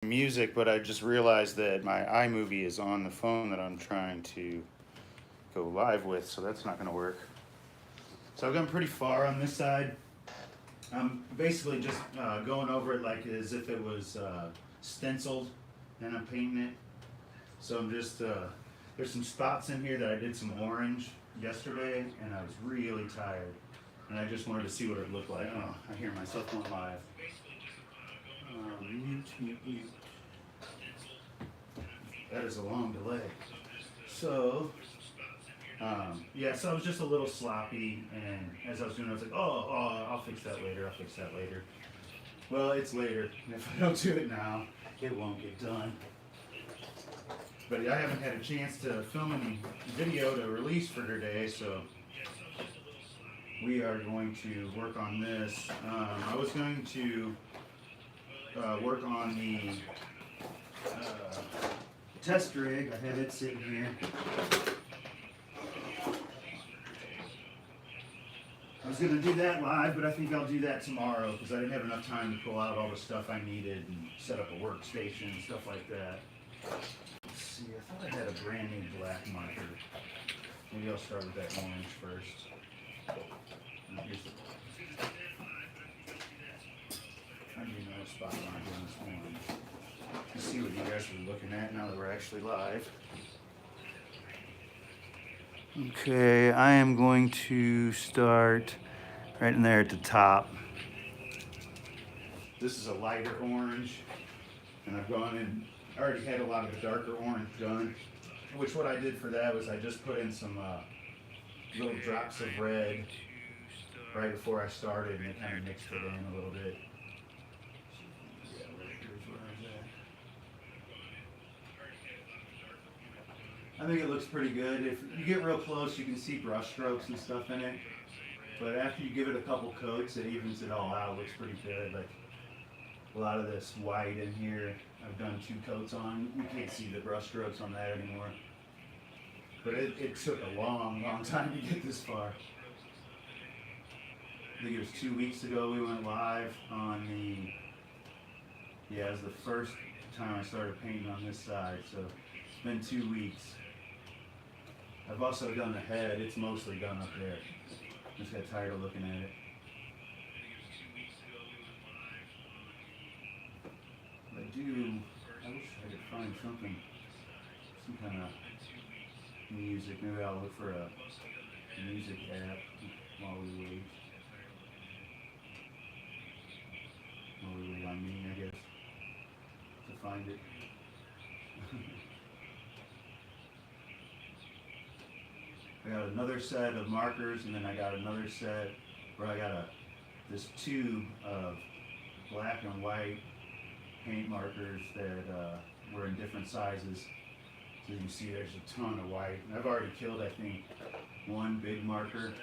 music, but I just realized that my iMovie is on the phone that I'm trying to go live with, so that's not going to work. So I've gone pretty far on this side. I'm basically just going over it like as if it was stenciled, and I'm painting it. So I'm just, there's some spots in here that I did some orange yesterday, and I was really tired. And I just wanted to see what it looked like. Oh, I hear myself going live. Mute. That is a long delay. So, yeah, so I was just a little sloppy, and as I was doing it, I was like, oh, I'll fix that later. Well, it's later, and if I don't do it now, it won't get done. But I haven't had a chance to film any video to release for today, so we are going to work on this. I was going to work on the test rig. I have it sitting here. I was going to do that live, but I think I'll do that tomorrow because I didn't have enough time to pull out all the stuff I needed and set up a workstation and stuff like that. Let's see, I thought I had a brand new black marker. Maybe I'll start with that orange first. Here's the I do know a spot when I'm doing this orange. Let's see what you guys are looking at now that we're actually live. Okay, I am going to start right in there at the top. This is a lighter orange, and I've gone in, I already had a lot of the darker orange done, which what I did for that was I just put in some little drops of red right before I started, and it kind of mixed it in a little bit. I think it looks pretty good. If you get real close, you can see brush strokes and stuff in it. But after you give it a couple coats, it evens it all out. It looks pretty good. Like a lot of this white in here, I've done 2 coats on. You can't see the brush strokes on that anymore. But it took a long time to get this far. I think it was 2 weeks ago we went live on the, yeah, it was the first time I started painting on this side. So it's been 2 weeks. I've also done the head. It's mostly done up there. Just got tired of looking at it. I wish I could find something, some kind of music. Maybe I'll look for a music app while we wait. While we wait on me, I guess, to find it. I got another set of markers, and then I got another set where I got this tube of black and white paint markers that were in different sizes. So you can see there's a ton of white. And I've already killed, I think, 1 big marker,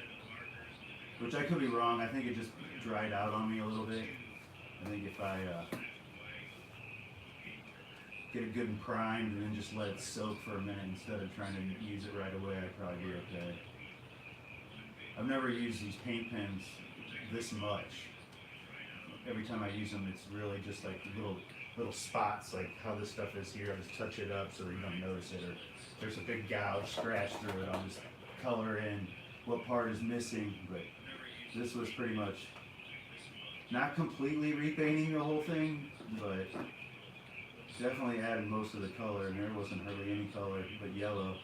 which I could be wrong. I think it just dried out on me a little bit. I think if I get it good and primed and then just let it soak for a minute instead of trying to use it right away, I'd probably be okay. I've never used these paint pens this much. Every time I use them, it's really just like little spots, like how this stuff is here. I just touch it up so that you don't notice it, or there's a big gouge scratch through it. I'll just color in what part is missing, but this was pretty much not completely repainting the whole thing, but definitely added most of the color, and there wasn't hardly any color but yellow.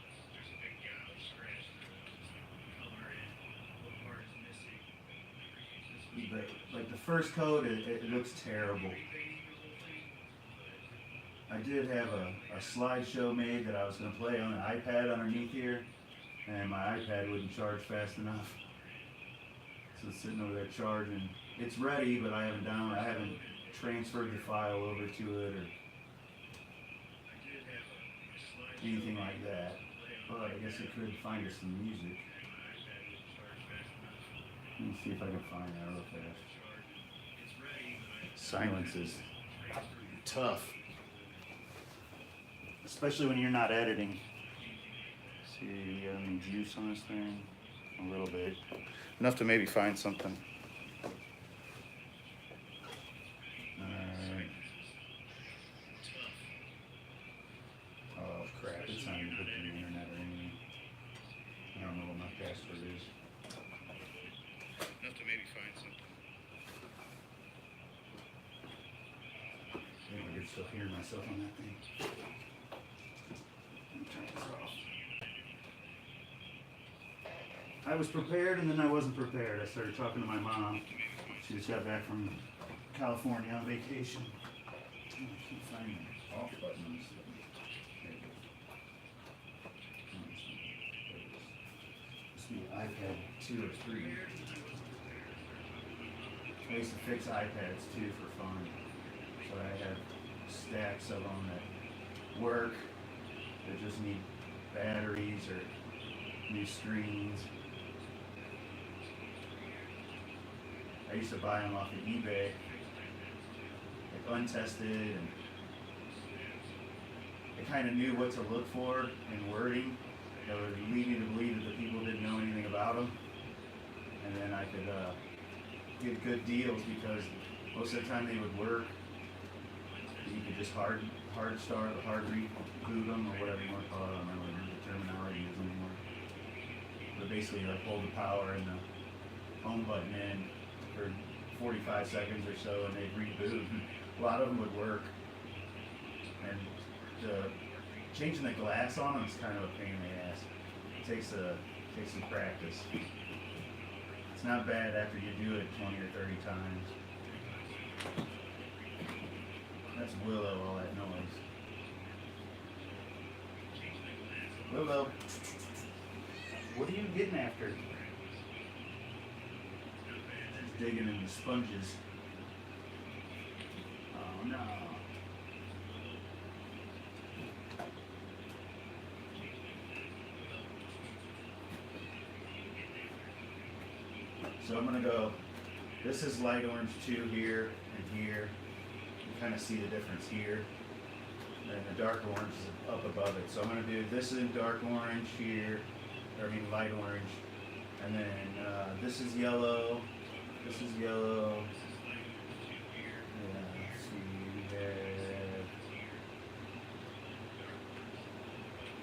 But like the first coat, it looks terrible. I did have a slideshow made that I was going to play on an iPad underneath here, and my iPad wouldn't charge fast enough. So it's sitting over there charging. It's ready, but I haven't transferred the file over to it or anything like that. But I guess I could find us some music. Let me see if I can find that real fast. Silence is tough, especially when you're not editing. See, you got any juice on this thing? A little bit. Enough to maybe find something. Alright. password is. Enough to maybe find something. I can still hear myself on that thing. Let me turn this off. I was prepared and then I wasn't prepared. I started talking to my mom. She just got back from California on vacation. I can't find the off button on this thing. There it is. This must be iPad 2 or 3. I used to fix iPads too for fun. So I have stacks of them that work, that just need batteries or new screens. I used to buy them off of eBay, like untested, and I kind of knew what to look for in wording that would lead me to believe that the people didn't know anything about them, and then I could get good deals because most of the time they would work. You could just hard reboot them or whatever you want to call it. I don't remember the terminology is anymore. But basically, like hold the power and the home button in for 45 seconds or so, and they'd reboot. And a lot of them would work. And changing the glass on them is kind of a pain in the ass. It takes some practice. It's not bad after you do it 20 or 30 times. That's Willow, all that noise. Willow, what are you getting after? She's digging in the sponges. Oh no. So I'm gonna go, this is light orange 2 here and here. You kind of see the difference here. And the dark orange is up above it. So I'm going to do this in dark orange here, light orange. And then this is yellow. This is yellow. Yeah, let's see, we have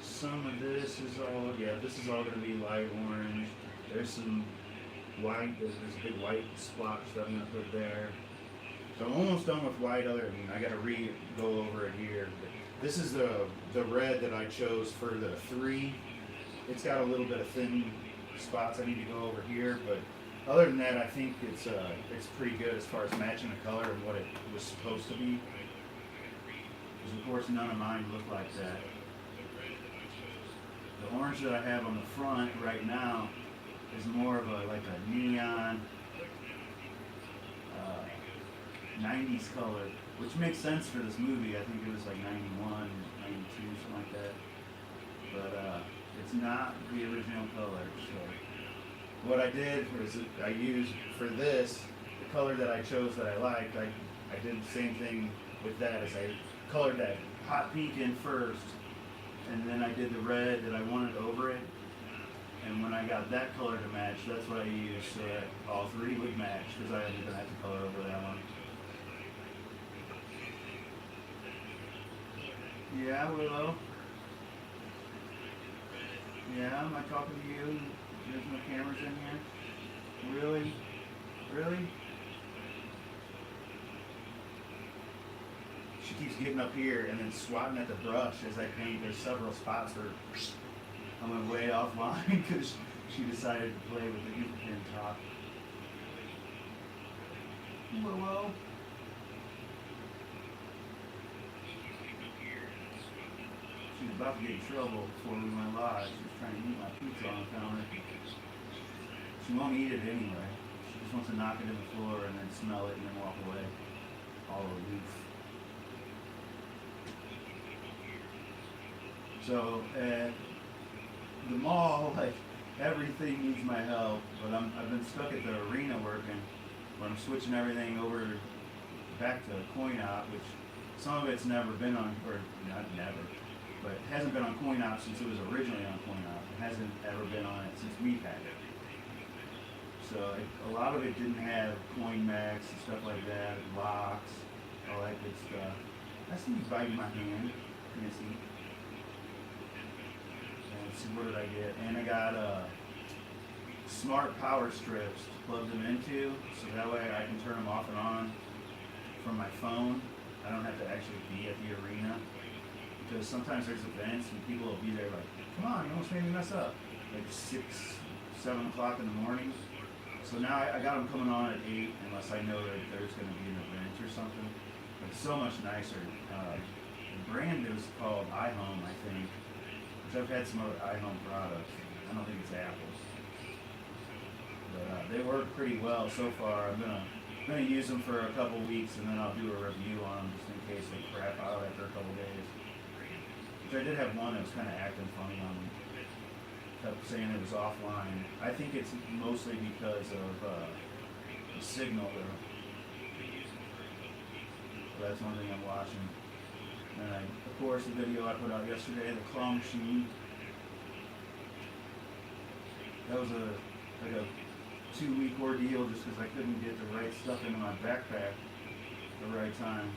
some of this is all, this is all going to be light orange. There's some white, there's a big white splotch that I'm going to put there. So I'm almost done with white other than I got to go over it here. This is the red that I chose for the 3. It's got a little bit of thin spots I need to go over here, but other than that, I think it's pretty good as far as matching the color and what it was supposed to be. Because of course none of mine look like that. The orange that I have on the front right now is more of like a neon 90s color, which makes sense for this movie. I think it was like 91, 92, something like that. But it's not the original color. So what I did was I used for this, the color that I chose that I liked, I did the same thing with that as I colored that hot pink in first, and then I did the red that I wanted over it. And when I got that color to match, that's what I used so that all 3 would match, because I didn't have to color over that one. Yeah, Willow. Yeah, am I talking to you? There's no cameras in here? Really? Really? She keeps getting up here and then swatting at the brush as I paint. There's several spots where I went way offline because she decided to play with the ink pen top. Willow. She was about to get in trouble before we went live. She was trying to eat my pizza on the counter. She won't eat it anyway. She just wants to knock it in the floor and then smell it and then walk away. All aloof. So at the mall, like everything needs my help, but I've been stuck at the arena working, where I'm switching everything over back to CoinOp, which some of it's never been on, or not never, but it hasn't been on CoinOp since it was originally on CoinOp. It hasn't ever been on it since we've had it. So a lot of it didn't have CoinMax and stuff like that, locks, all that good stuff. That's me biting my hand. Can you see? Let's see, what did I get? And I got smart power strips to plug them into, so that way I can turn them off and on from my phone. I don't have to actually be at the arena, because sometimes there's events and people will be there like, come on, you almost made me mess up, like 6, 7 o'clock in the morning. So now I got them coming on at 8, unless I know that there's going to be an event or something. But it's so much nicer. The brand is called iHome, I think, which I've had some other iHome products. I don't think it's Apple's. But they work pretty well so far. I'm gonna use them for a couple weeks, and then I'll do a review on them just in case they crap out after a couple days. Which I did have one that was kind of acting funny on me. Kept saying it was offline. I think it's mostly because of the signal though. So that's one thing I'm watching. And of course, the video I put out yesterday, the claw machine. That was like a 2-week ordeal just because I couldn't get the right stuff into my backpack at the right time.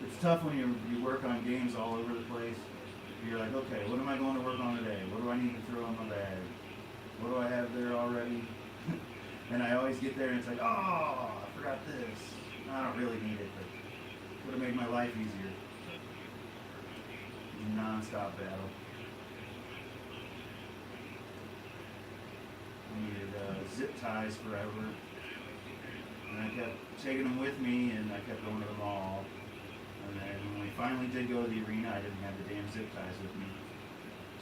It's tough when you work on games all over the place. You're like, okay, what am I going to work on today? What do I need to throw in my bag? What do I have there already? And I always get there and it's like, oh, I forgot this. I don't really need it, but it would have made my life easier. Non-stop battle. I needed zip ties forever. And I kept taking them with me, and I kept going to the mall. And then when we finally did go to the arena, I didn't have the damn zip ties with me.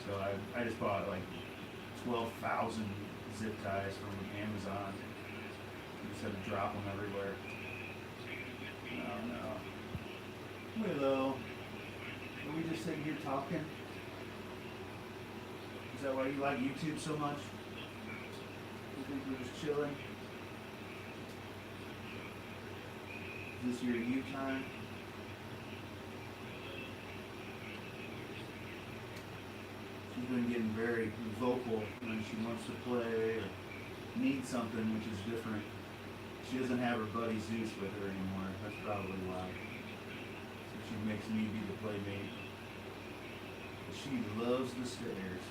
So I just bought like 12,000 zip ties from Amazon. I just had to drop them everywhere. No. Hello. Are we just sitting here talking? Is that why you like YouTube so much? You think we're just chilling? Is this your you time? She's been getting very vocal when she wants to play or needs something, which is different. She doesn't have her buddy Zeus with her anymore. That's probably why. So she makes me be the playmate. But she loves the stairs.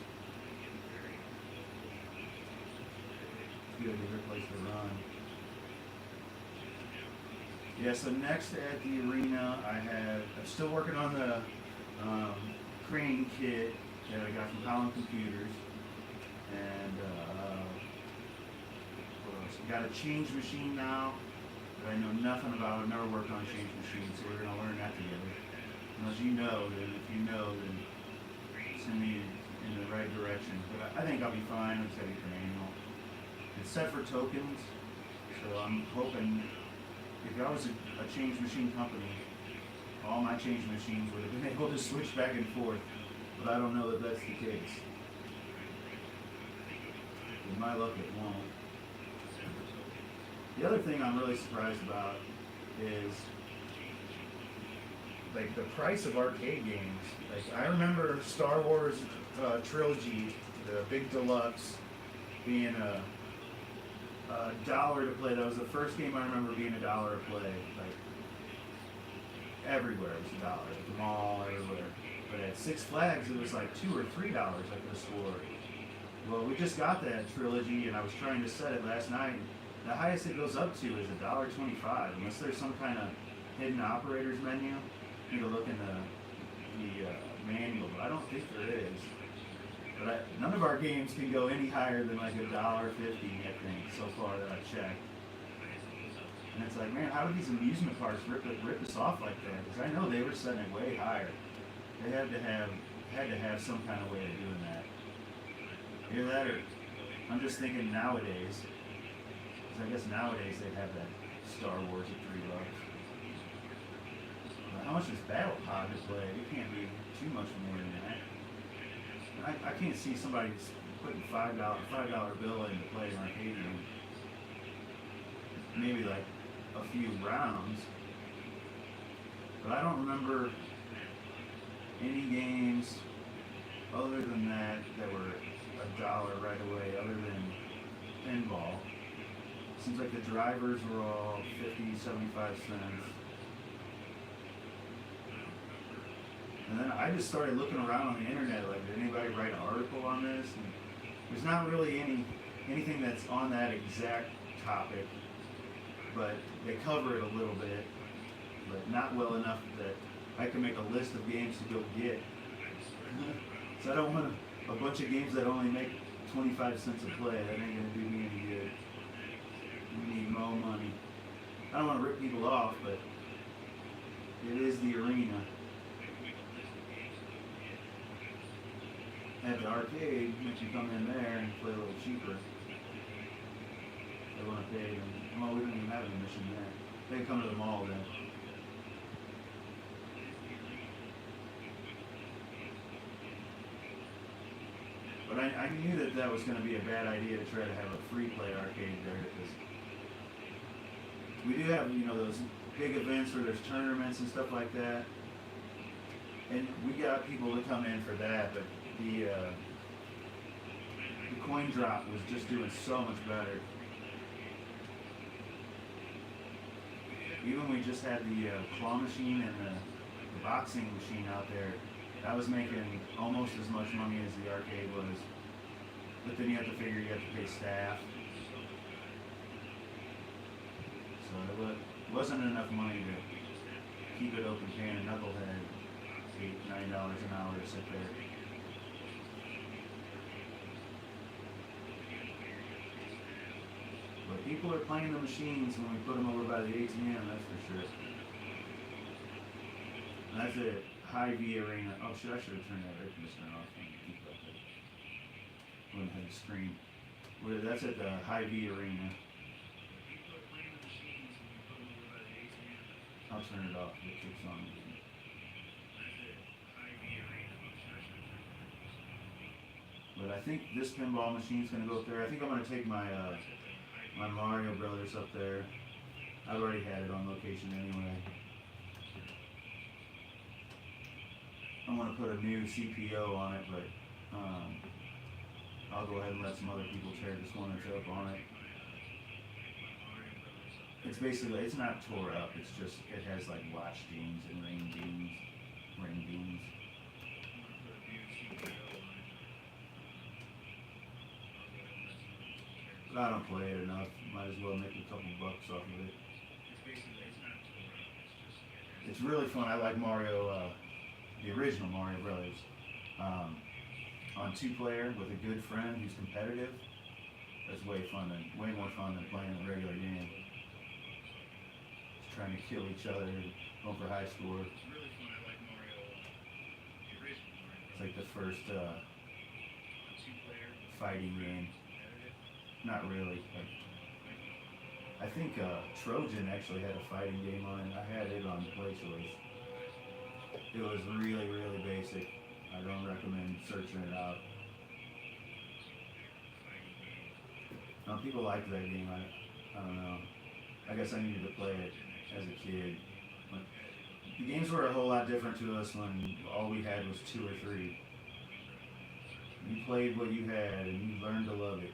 It's good to her place to run. Yeah, so next at the arena, I'm still working on the crane kit that I got from Holland Computers, and what else? We got a change machine now that I know nothing about. I've never worked on a change machine, so we're going to learn that together. Unless you know, then if you know, then send me in the right direction. But I think I'll be fine. I'm just going to get the manual. It's set for tokens, so I'm hoping if I was a change machine company, all my change machines would have been able to switch back and forth. But I don't know that that's the case. With my luck, it won't. The other thing I'm really surprised about is like the price of arcade games. Like I remember Star Wars Trilogy, the big deluxe, being a $1 to play. That was the first game I remember being $1 to play. Like everywhere it was $1. At the mall, everywhere. But at Six Flags, it was like $2 or $3 I could have swore. Well, we just got that trilogy, and I was trying to set it last night. The highest it goes up to is $1.25, unless there's some kind of hidden operators menu. You need to look in the manual, but I don't think there is. But none of our games can go any higher than like $1.50, I think, so far that I've checked. And it's like, man, how do these amusement parks rip us off like that? Because I know they were setting it way higher. They had to have some kind of way of doing that. Hear that? Or I'm just thinking nowadays, because I guess nowadays they have that Star Wars at $3. But how much is Battle Pod to play? It can't be too much more than that. I can't see somebody putting $5 bill in to play an arcade game. Maybe like a few rounds. But I don't remember any games other than that were $1 right away, other than pinball. Seems like the drivers were all 50, 75 cents. And then I just started looking around on the internet, like, did anybody write an article on this? And there's not really any anything that's on that exact topic, but they cover it a little bit, but not well enough that I can make a list of games to go get. So I don't want a bunch of games that only make 25 cents a play. That ain't gonna do me any good. We need more money. I don't want to rip people off, but it is the arena. At the arcade, once you come in there and play a little cheaper, they want to pay them. Well, we don't even have an admission there. They come to the mall then. But I knew that that was going to be a bad idea to try to have a free play arcade there, because we do have, you know, those big events where there's tournaments and stuff like that, and we got people to come in for that. But the coin drop was just doing so much better. Even we just had the claw machine and the boxing machine out there. That was making almost as much money as the arcade was. But then you have to figure you have to pay staff. So it wasn't enough money to keep it open can and knucklehead $8, $9 an hour to sit there. But people are playing the machines when we put them over by the ATM, that's for sure. And that's it. Hy-Vee Arena. Oh, I should have turned that air conditioner off and keep it up there. Wouldn't have the screen. That's at the Hy-Vee Arena. I'll turn it off. It kicks on. But I think this pinball machine's gonna go up there. I think I'm gonna take my my Mario Brothers up there. I've already had it on location anyway. I want to put a new CPO on it, but I'll go ahead and let some other people tear this one that's up on it. It's basically, it's not tore up, it's just, it has like watch beams and rain beams. But I don't play it enough, might as well make a couple bucks off of it. It's really fun. I like Mario, the original Mario Brothers, on 2-player with a good friend who's competitive. That's way more fun than playing a regular game. Just trying to kill each other, going for high score. It's like the first fighting game. Not really. I think Trojan actually had a fighting game on it. I had it on Play Choice. It was really, really basic. I don't recommend searching it out. People liked that game. I don't know. I guess I needed to play it as a kid. But the games were a whole lot different to us when all we had was 2 or 3. You played what you had and you learned to love it,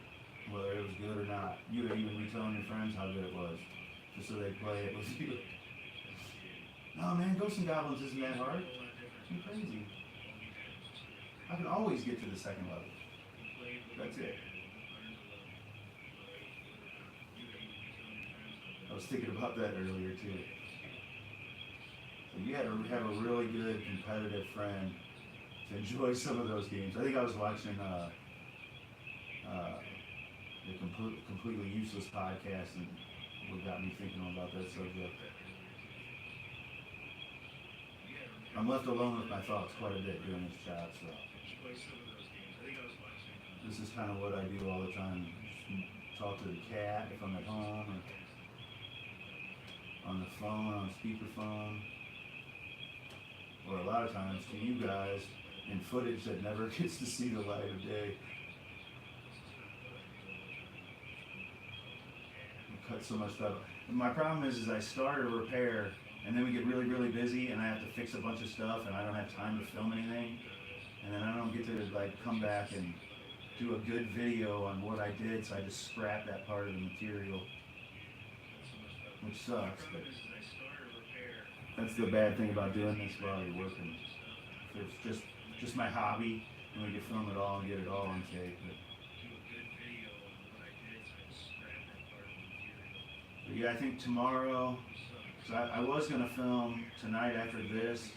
whether it was good or not. You would even be telling your friends how good it was, just so they'd play it with you. No man, Ghosts and Goblins isn't that hard. You're crazy. I can always get to the second level. That's it. I was thinking about that earlier too. So you had to have a really good competitive friend to enjoy some of those games. I think I was watching the Completely Useless podcast, and what got me thinking about that subject. I'm left alone with my thoughts quite a bit doing this job, so this is kind of what I do all the time. Just talk to the cat if I'm at home, or on the phone, on speakerphone, or a lot of times to you guys in footage that never gets to see the light of day. We cut so much stuff. My problem is I start a repair and then we get really, really busy and I have to fix a bunch of stuff and I don't have time to film anything. And then I don't get to like come back and do a good video on what I did, so I just scrap that part of the material, which sucks, but that's the bad thing about doing this while you're working. If it's just my hobby, and we can film it all and get it all on tape. But yeah, I think tomorrow, so I was gonna film tonight after this,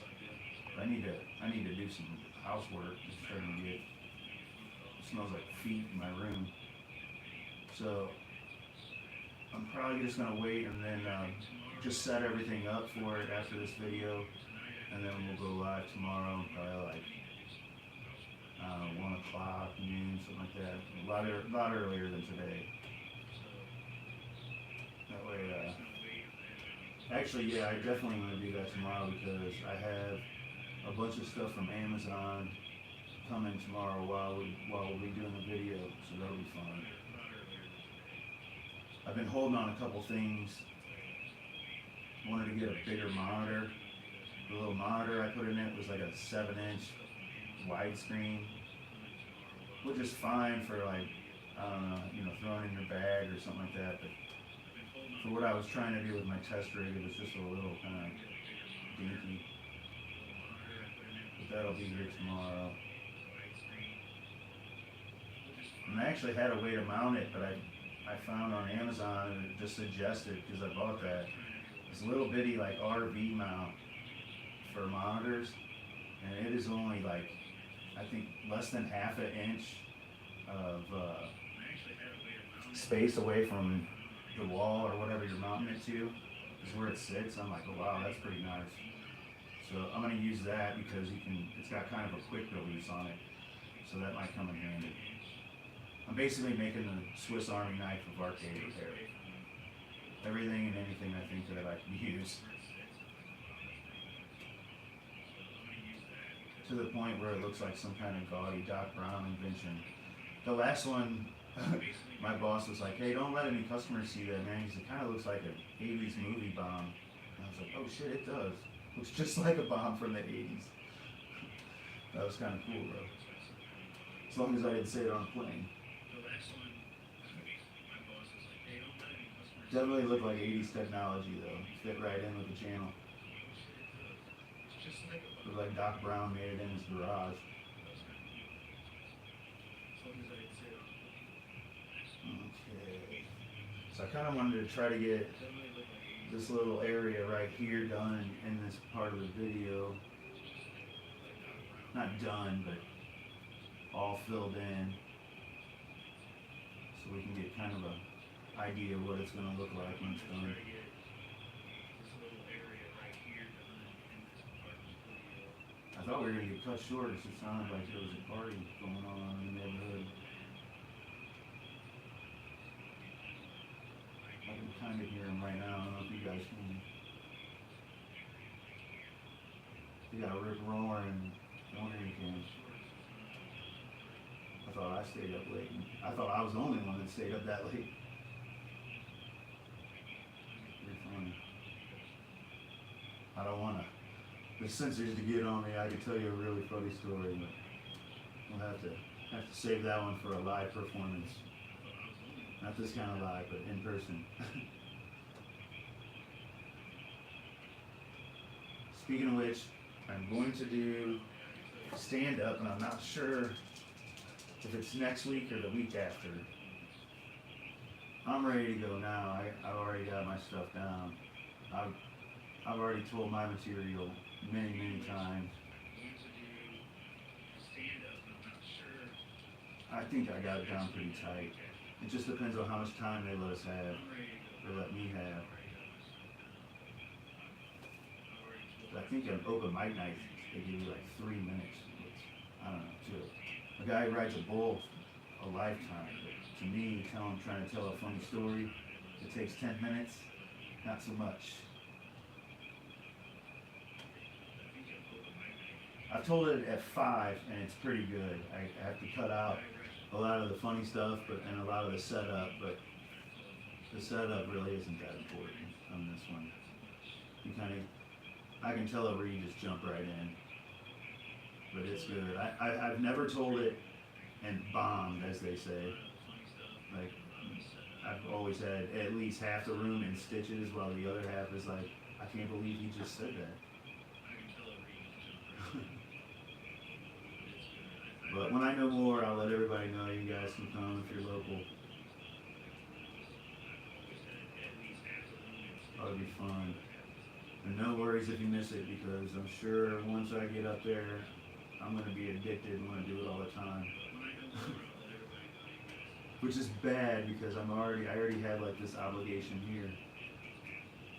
but I need to do some housework. It's starting to get, it smells like feet in my room. So I'm probably just gonna wait and then just set everything up for it after this video, and then we'll go live tomorrow, probably like 1 o'clock, noon, something like that. A lot earlier than today. That way, actually, yeah, I definitely want to do that tomorrow because I have a bunch of stuff from Amazon coming tomorrow while we'll be doing the video, so that'll be fun. I've been holding on a couple things. Wanted to get a bigger monitor. The little monitor I put in it was like a 7-inch widescreen, which is fine for like, I don't know, throwing in your bag or something like that. But for what I was trying to do with my test rig, it was just a little kind of dinky. But that'll be here tomorrow. And I actually had a way to mount it, but I found on Amazon, and it just suggested, because I bought that, this little bitty like RV mount for monitors, and it is only like, I think less than half an inch of space away from the wall or whatever you're mounting it to, is where it sits. I'm like, oh wow, that's pretty nice. So I'm gonna use that because it's got kind of a quick release on it, so that might come in handy. I'm basically making the Swiss Army knife of arcade repair. Everything and anything I think that I can use. To the point where it looks like some kind of gaudy Doc Brown invention. The last one, my boss was like, hey, don't let any customers see that, man, because it kind of looks like an 80s movie bomb. And I was like, oh shit, it does. Looks just like a bomb from the 80s. That was kind of cool, bro. As long as I didn't say it on a plane. Definitely looked like 80s technology, though. Fit right in with the channel. Looked like Doc Brown made it in his garage. Okay. So I kind of wanted to try to get this little area right here done in this part of the video. Not done, but all filled in. So we can get kind of a idea of what it's going to look like when it's done. I thought we were going to get cut short because it sounded like there was a party going on in the neighborhood. I can kind of hear him right now. I don't know if you guys can. You got Rick roaring, wondering if you can. I thought I stayed up late. I thought I was the only one that stayed up that late. You're funny. I don't want the censors to get on me. I could tell you a really funny story, but we'll have to save that one for a live performance. Not this kind of live, but in person. Speaking of which, I'm going to do stand-up, and I'm not sure if it's next week or the week after. I'm ready to go now. I've already got my stuff down. I've already told my material many times. I think I got it down pretty tight. It just depends on how much time they let us have, or let me have. But I think an open mic night, they give you like 3 minutes. I don't know, too. A guy who writes a bull a lifetime. But to me, trying to tell a funny story, it takes 10 minutes, not so much. I've told it at 5, and it's pretty good. I have to cut out a lot of the funny stuff, and a lot of the setup, but the setup really isn't that important on this one. I can tell it where you just jump right in, but it's good. I've never told it and bombed, as they say. Like, I've always had at least half the room in stitches, while the other half is like, I can't believe he just said that. But when I know more, I'll let everybody know. You guys can come if you're local. Ought to be fun. And no worries if you miss it, because I'm sure once I get up there, I'm going to be addicted and want to do it all the time. Which is bad because I already have like this obligation here.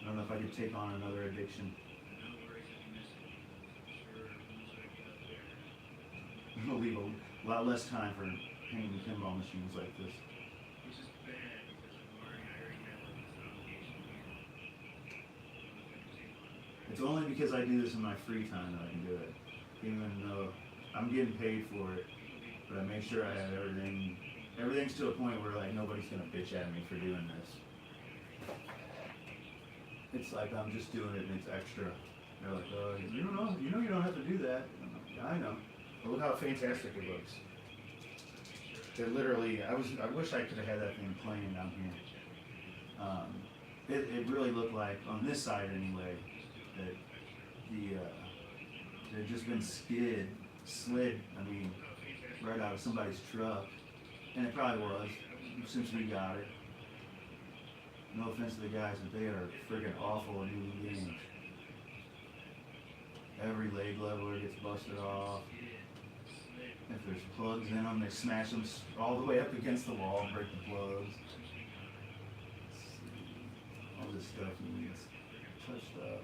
I don't know if I could take on another addiction. It'll leave a lot less time for hanging pinball machines like this. It's only because I do this in my free time that I can do it. Even though I'm getting paid for it, but I make sure I have everything. Everything's to a point where like nobody's gonna bitch at me for doing this. It's like I'm just doing it and it's extra. They're like, you don't have to do that. And I'm like, yeah, I know. But look how fantastic it looks. They're literally. I wish I could have had that thing playing down here. It really looked like on this side anyway that it had just been slid. I mean, right out of somebody's truck, and it probably was since we got it. No offense to the guys, but they are friggin' awful at new games. Every leg leveler gets busted off. If there's plugs in them, they smash them all the way up against the wall and break the plugs. All this stuff needs touched up.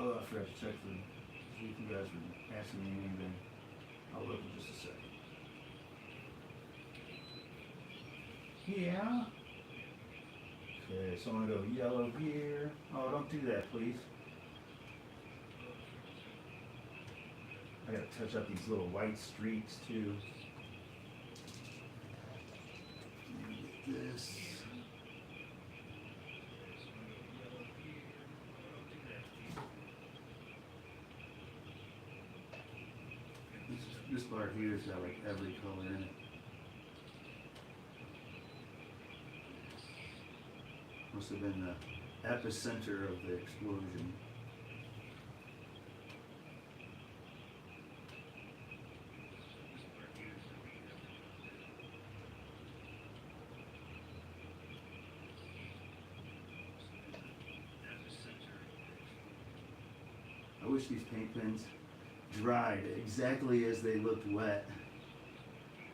Oh, I forgot to check see if you guys were asking me anything. I'll look in just a second. Yeah. Okay, so I'm gonna go yellow here. Oh, don't do that, please. I gotta touch up these little white streaks too. Get this. This part here has got like every color in it. Must have been the epicenter of the explosion. I wish these paint pens dried exactly as they looked wet,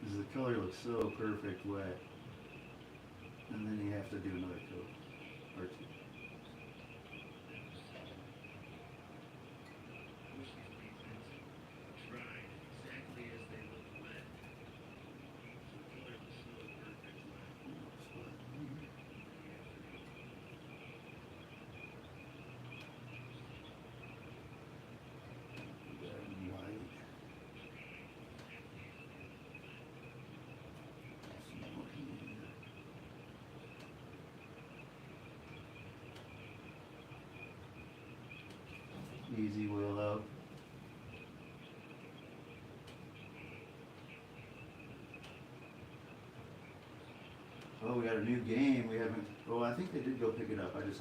because the color looks so perfect wet, and then you have to do another coat or two. Easy Willow. Oh, we got a new game. We haven't. Oh, I think they did go pick it up. I just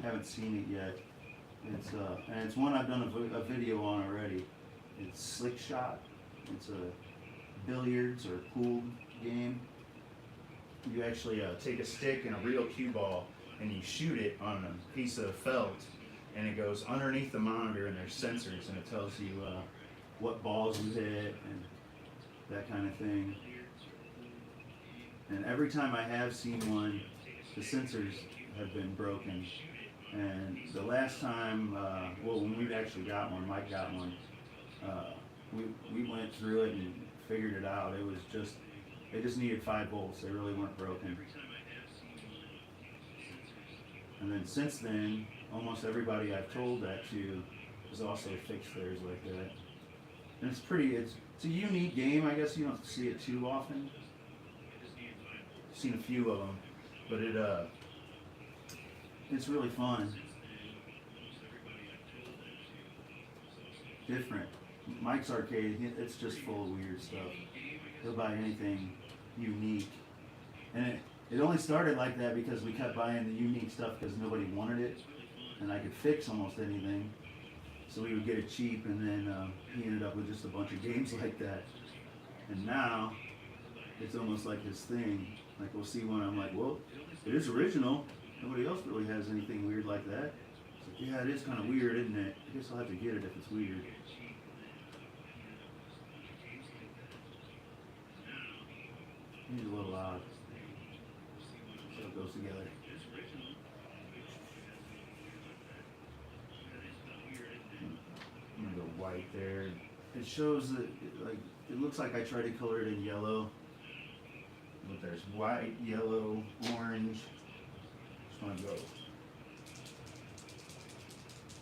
haven't seen it yet. It's and it's one I've done a video on already. It's Slick Shot. It's a billiards or pool game. You actually take a stick and a real cue ball and you shoot it on a piece of felt. And it goes underneath the monitor, and there's sensors, and it tells you what balls you hit and that kind of thing. And every time I have seen one, the sensors have been broken. And the last time, when we actually got one, Mike got one, we went through it and figured it out. They just needed 5 volts. They really weren't broken. And then since then, almost everybody I've told that to has also fixed theirs like that. And it's a unique game. I guess you don't see it too often. I've seen a few of them, but it's really fun. Different. Mike's Arcade, it's just full of weird stuff. He'll buy anything unique. And it only started like that because we kept buying the unique stuff because nobody wanted it. and I could fix almost anything. So he would get it cheap, and then he ended up with just a bunch of games like that. And now it's almost like his thing. Like we'll see one, I'm like, well, it is original. Nobody else really has anything weird like that. It's like, yeah, it is kind of weird, isn't it? I guess I'll have to get it if it's weird. He's a little odd. So it goes together. I'm gonna go white there. It shows that, like, it looks like I tried to color it in yellow. But there's white, yellow, orange. Just want to go.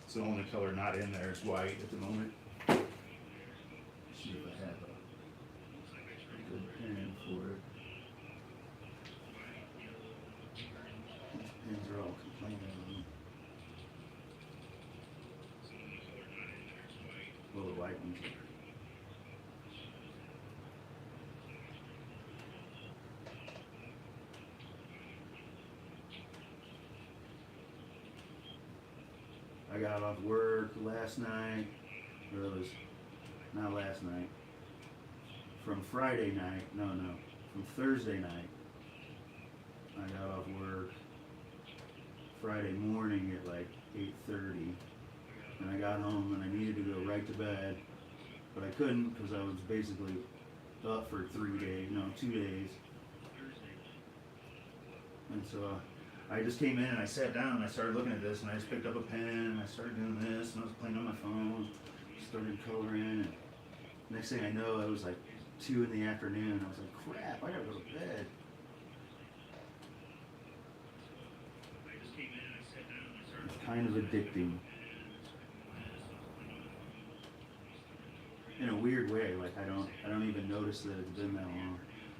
It's the only color not in there is white at the moment. See if I have a good pen for it. These pens are all complaining on me. Well, the white ones are. I got off work last night, or it was not last night, from Friday night, from Thursday night. I got off work Friday morning at like 8:30, and I got home and I needed to go right to bed, but I couldn't because I was basically up for 2 days. And so I just came in and I sat down and I started looking at this, and I just picked up a pen and I started doing this, and I was playing on my phone, started coloring, and next thing I know, it was like 2 in the afternoon. I was like, crap, I gotta go to bed. It's kind of addicting. In a weird way, like I don't even notice that it's been that long.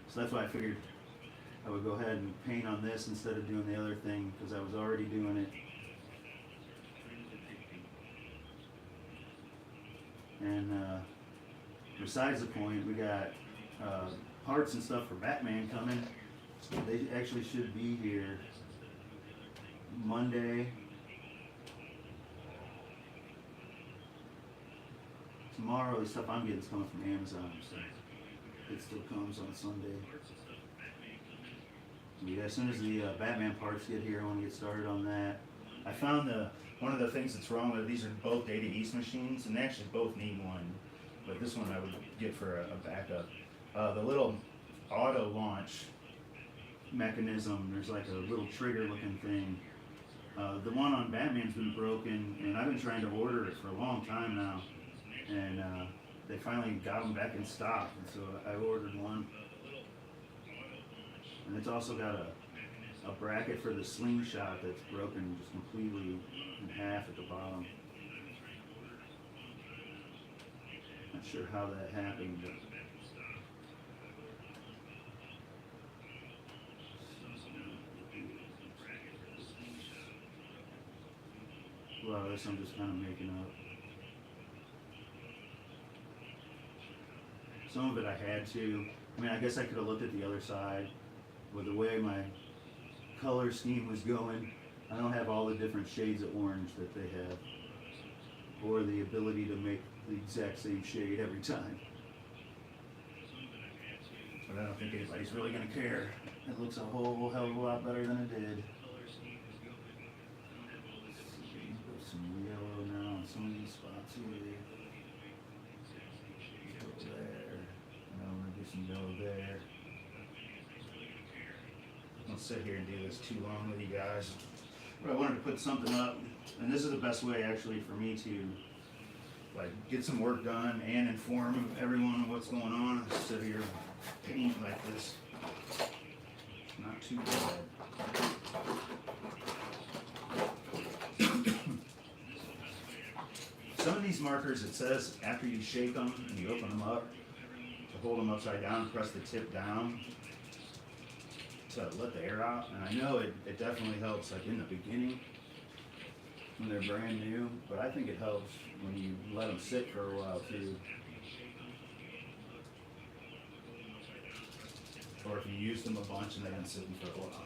So that's why I figured I would go ahead and paint on this instead of doing the other thing, because I was already doing it. And besides the point, we got parts and stuff for Batman coming. They actually should be here Monday. Tomorrow, the stuff I'm getting is coming from Amazon, so it still comes on Sunday. Yeah, as soon as the Batman parts get here, I want to get started on that. I found one of the things that's wrong with these are both Data East machines, and they actually both need one, but this one I would get for a backup. The little auto launch mechanism, there's like a little trigger looking thing. The one on Batman's been broken, and I've been trying to order it for a long time now, and they finally got them back in stock, and so I ordered one. And it's also got a bracket for the slingshot that's broken just completely in half at the bottom. Not sure how that happened, but a lot of this I'm just kind of making up. Some of it I had to. I mean, I guess I could have looked at the other side. With the way my color scheme was going, I don't have all the different shades of orange that they have, or the ability to make the exact same shade every time. But I don't think anybody's really going to care. It looks a whole hell of a lot better than it did. Put some yellow now on some of these spots here. Go there. Now I'm going to get some yellow there. I'll sit here and do this too long with you guys. But I wanted to put something up, and this is the best way actually for me to like get some work done and inform everyone what's going on. I sit here paint like this. Not too bad. Some of these markers, it says after you shake them and you open them up, to hold them upside down, press the tip down to let the air out, and I know it definitely helps like in the beginning when they're brand new, but I think it helps when you let them sit for a while too. Or if you use them a bunch and they've been sitting for a while.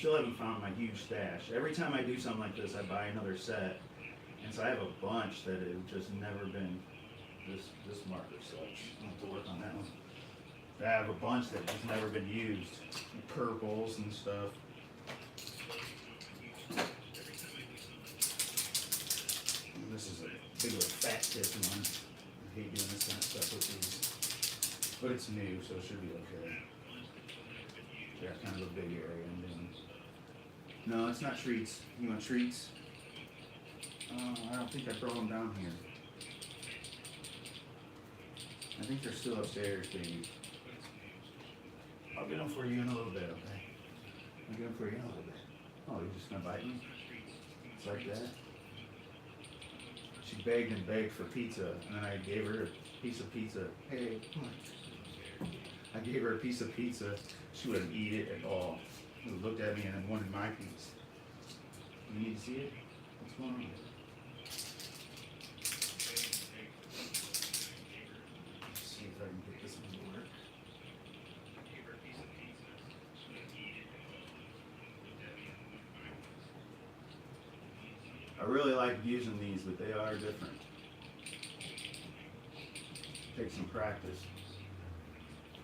still haven't found my huge stash. Every time I do something like this, I buy another set. And so I have a bunch that have just never been, this marker sucks. I'll have to work on that one. I have a bunch that have just never been used. Purples and stuff. And this is a big old fat tip one. I hate doing this kind of stuff with these. But it's new, so it should be okay. Yeah, kind of a big area I'm doing. No, it's not treats. You want treats? I don't think I brought them down here. I think they're still upstairs, baby. I'll get them for you in a little bit, okay? I'll get them for you in a little bit. Oh, you're just gonna bite me? It's like that? She begged and begged for pizza, and then I gave her a piece of pizza. Hey, come on. I gave her a piece of pizza. She wouldn't eat it at all. She looked at me and then wanted my piece. You need to see it? What's going on? Let's see if I can get this one to work. I really like using these, but they are different. Take some practice.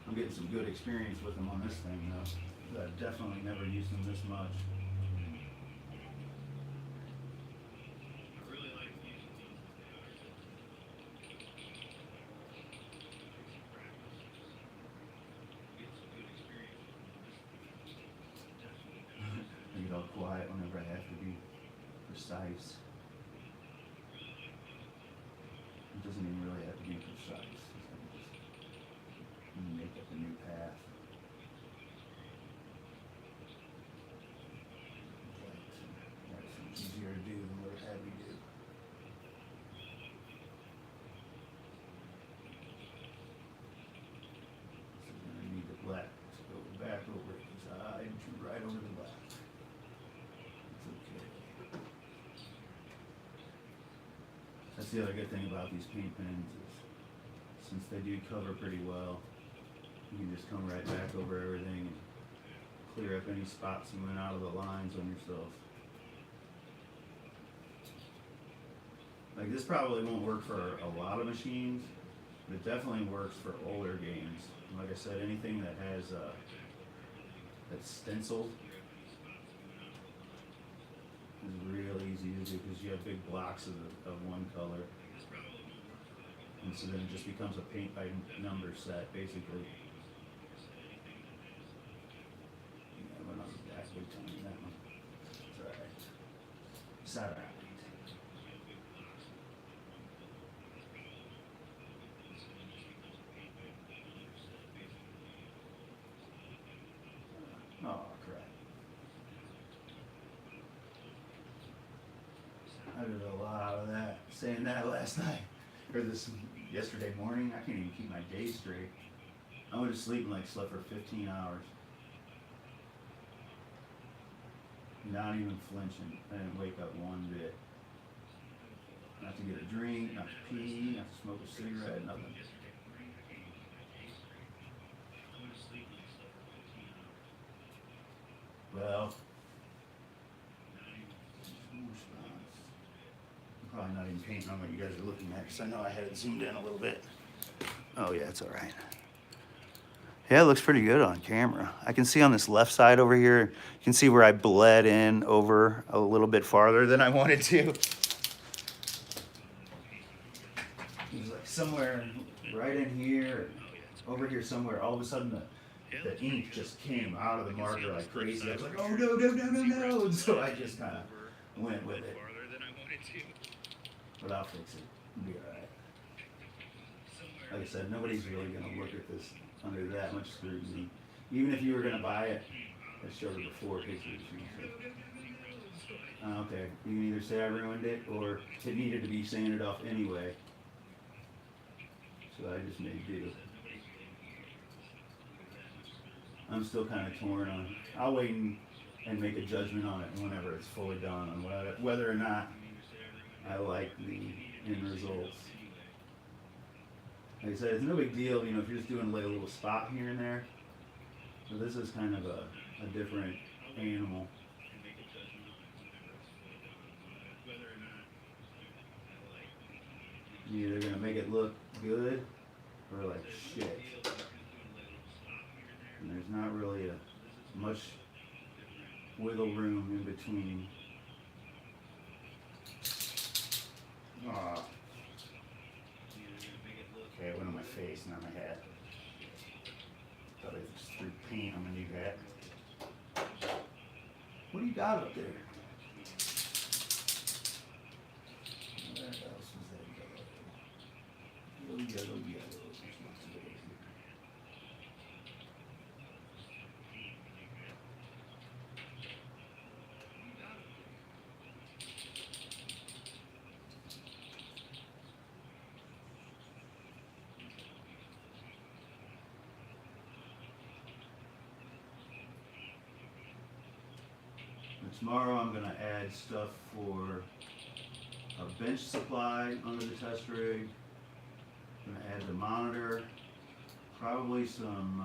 I'm getting some good experience with them on this thing though. But I've definitely never used them this much. I get all quiet whenever I have to be precise. It doesn't even really have to be precise. Make up a new path. That's easier to do than what it had me do. So we're going to need the black to go back over it because I drew right over the black. It's okay. That's the other good thing about these paint pens is since they do cover pretty well, you can just come right back over everything and clear up any spots you went out of the lines on yourself. Like this probably won't work for a lot of machines, but it definitely works for older games. Like I said, anything that has that's stenciled is real easy to do because you have big blocks of one color. And so then it just becomes a paint by number set, basically. Yeah, I went on the back big time in that one. It's alright. It's alright. Oh, crap. I did a lot of that, saying that last night. Or yesterday morning. I can't even keep my day straight. I went to sleep and slept for 15 hours. Not even flinching. I didn't wake up one bit. Not to get a drink, not to pee, not to smoke a cigarette, nothing. Well, I'm probably not even painting on what you guys are looking at because I know I had it zoomed in a little bit. Oh yeah, it's all right. Yeah, it looks pretty good on camera. I can see on this left side over here, you can see where I bled in over a little bit farther than I wanted to. It was like somewhere right in here, over here somewhere, all of a sudden the ink just came out of the marker like crazy. I was like, oh no, no, no, no, no. And so I just kind of went with it. But I'll fix it. It'll be alright. Like I said, nobody's really going to look at this under that much scrutiny. Even if you were going to buy it, I showed her before pictures. Okay, you can either say I ruined it or it needed to be sanded off anyway. So I just made do. I'm still kind of torn on. I'll wait and make a judgment on it whenever it's fully done on whether or not I like the end results. Like I said, it's no big deal, if you're just doing a little spot here and there. So this is kind of a different animal. You're either gonna make it look good or like shit. And there's not really much wiggle room in between. Aw. Okay, it went on my face, not my hat. Thought I just threw paint on my new hat. What do you got up there? What else was that yellow? Yellow. Tomorrow I'm going to add stuff for a bench supply under the test rig. I'm going to add the monitor, probably some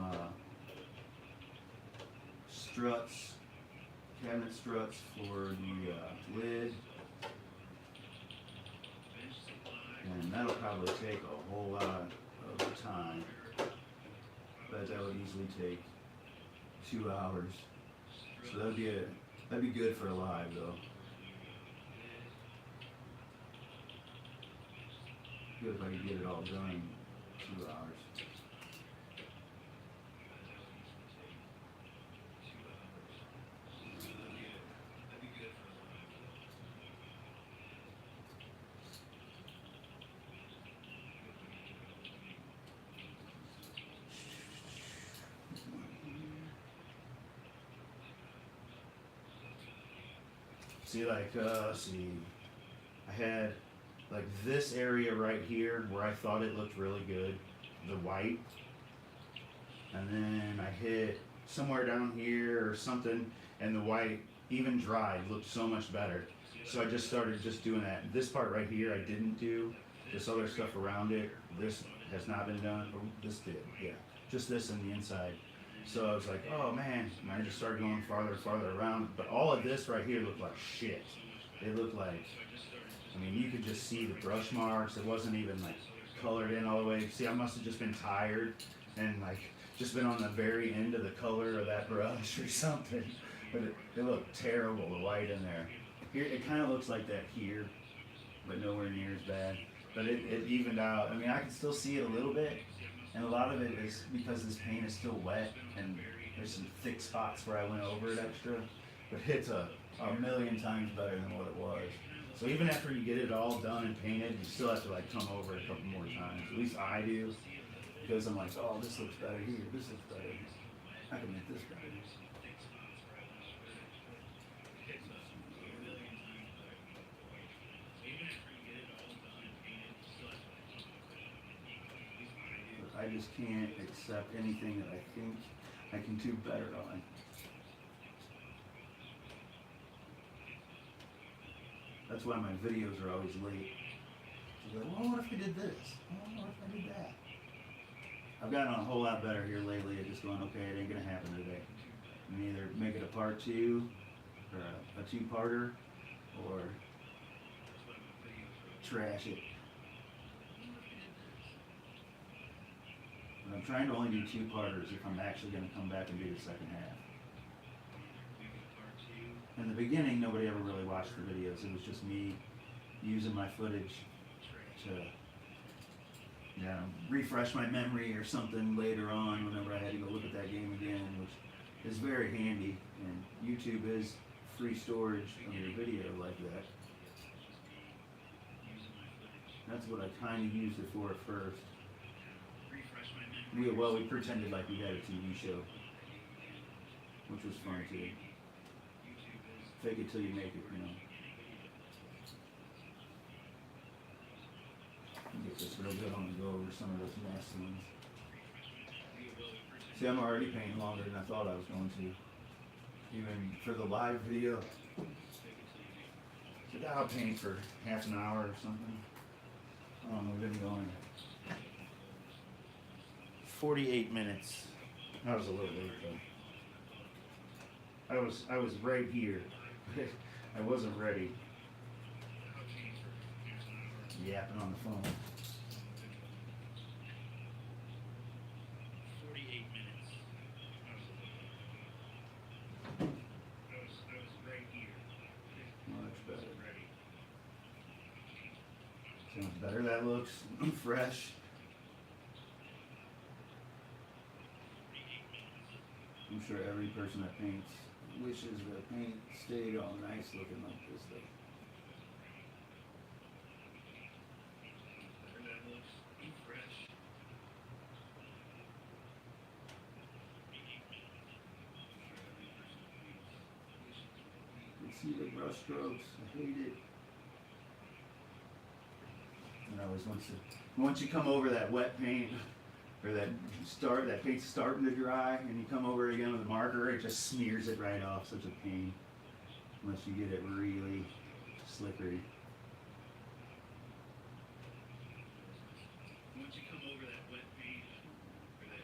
struts, cabinet struts for the lid. And that'll probably take a whole lot of time, but that would easily take 2 hours. So that'd be good for a live though. Good if I could get it all done in 2 hours. See, I had like this area right here where I thought it looked really good, the white, and then I hit somewhere down here or something, and the white, even dried, looked so much better. So I just started just doing that. This part right here I didn't do. This other stuff around it, this has not been done. Oh, this did, yeah. Just this and the inside. So I was like, oh man, and I just started going farther and farther around. But all of this right here looked like shit. It looked like, I mean, you could just see the brush marks. It wasn't even like colored in all the way. See, I must have just been tired and like just been on the very end of the color of that brush or something. But it looked terrible, the white in there. Here, it kind of looks like that here, but nowhere near as bad. But it evened out. I mean, I can still see it a little bit. And a lot of it is because this paint is still wet and there's some thick spots where I went over it extra. But it's a million times better than what it was. So even after you get it all done and painted, you still have to like come over it a couple more times. At least I do. Because I'm like, oh, this looks better here, this looks better here. I can make this better. I just can't accept anything that I think I can do better on. That's why my videos are always late. Like, well, what if I did this? Well, what if I did that? I've gotten a whole lot better here lately at just going, okay, it ain't gonna happen today. I'm either make it a part 2 or a 2-parter or trash it. I'm trying to only do 2-parters if I'm actually going to come back and do the second half. In the beginning, nobody ever really watched the videos. It was just me using my footage to refresh my memory or something later on whenever I had to go look at that game again, which is very handy. And YouTube is free storage of your video like that. That's what I kind of used it for at first. We pretended like we had a TV show, which was fun too. Fake it till you make it, you know. Get this real good. I'm gonna go over some of those nasty ones. See, I'm already painting longer than I thought I was going to. Even for the live video, I'll paint for half an hour or something. We've been going 48 minutes. That was a little late though. I was right here. I wasn't ready. Yapping on the phone. 48 minutes. I was right here. Much better. Sounds better. That looks fresh. I'm sure every person that paints wishes the paint stayed all nice looking like this though. That looks fresh. You can see the brush strokes. I hate it. And I always once you come over that wet paint or that paint's starting to dry and you come over it again with a marker, it just smears it right off. Such a pain. Unless you get it really slickery. Once you come over that wet paint, or that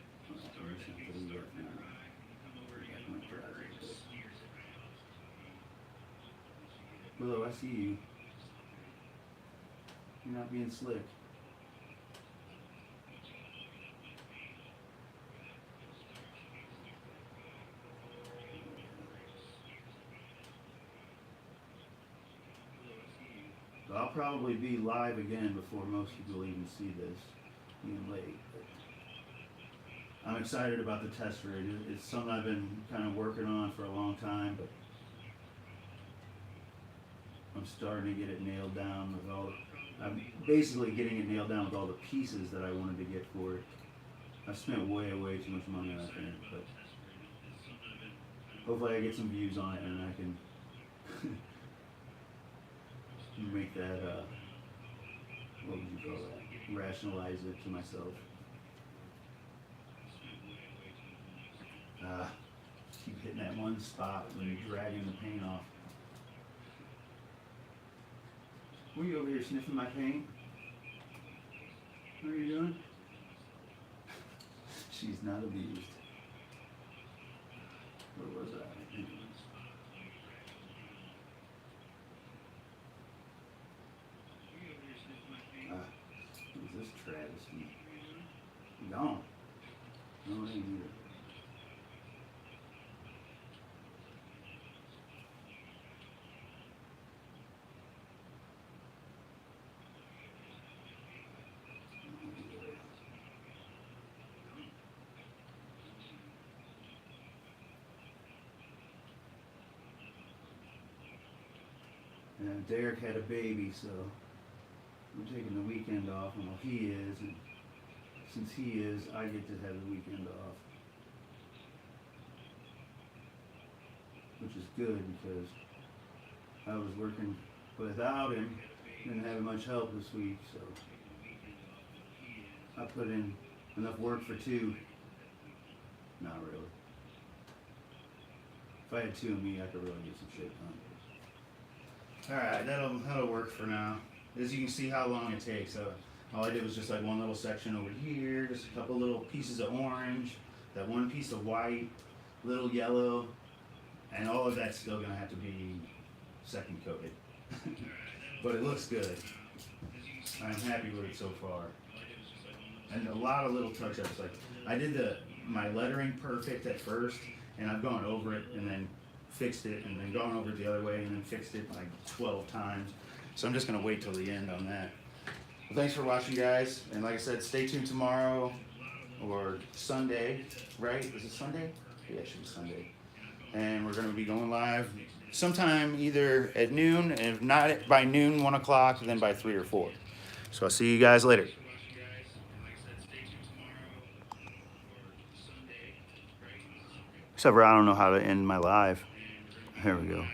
start that paint starting to dry, you come over it again with a marker, it just smears it right off. Willow, I see you. You're not being slick. So I'll probably be live again before most people even see this, being late. But I'm excited about the test rig. It's something I've been kind of working on for a long time, but I'm starting to get it nailed down with I'm basically getting it nailed down with all the pieces that I wanted to get for it. I've spent way too much money on that thing, but hopefully I get some views on it and I can make that, what would you call that? Rationalize it to myself. Keep hitting that one spot when you're dragging the paint off. Were you over here sniffing my paint? What are you doing? She's not abused. Where was I? Who's this travesty? Gone. No, it ain't either. And Derek had a baby, so I'm taking the weekend off, and well, he is, and since he is, I get to have the weekend off. Which is good, because I was working without him, didn't have much help this week, so I put in enough work for two. Not really. If I had two of me, I could really get some shit done. Alright, that'll work for now. As you can see how long it takes. All I did was just like one little section over here, just a couple little pieces of orange, that one piece of white, little yellow, and all of that's still gonna have to be second coated. But it looks good. I'm happy with it so far. And a lot of little touch-ups. Like I did my lettering perfect at first, and I've gone over it and then fixed it, and then gone over it the other way, and then fixed it like 12 times. So I'm just gonna wait till the end on that. Well, thanks for watching, guys. And like I said, stay tuned tomorrow or Sunday, right? Is it Sunday? Yeah, it should be Sunday. And we're gonna be going live sometime either at noon, and if not by noon, 1 o'clock, then by 3 or 4. So I'll see you guys later. Except for I don't know how to end my live. Here we go.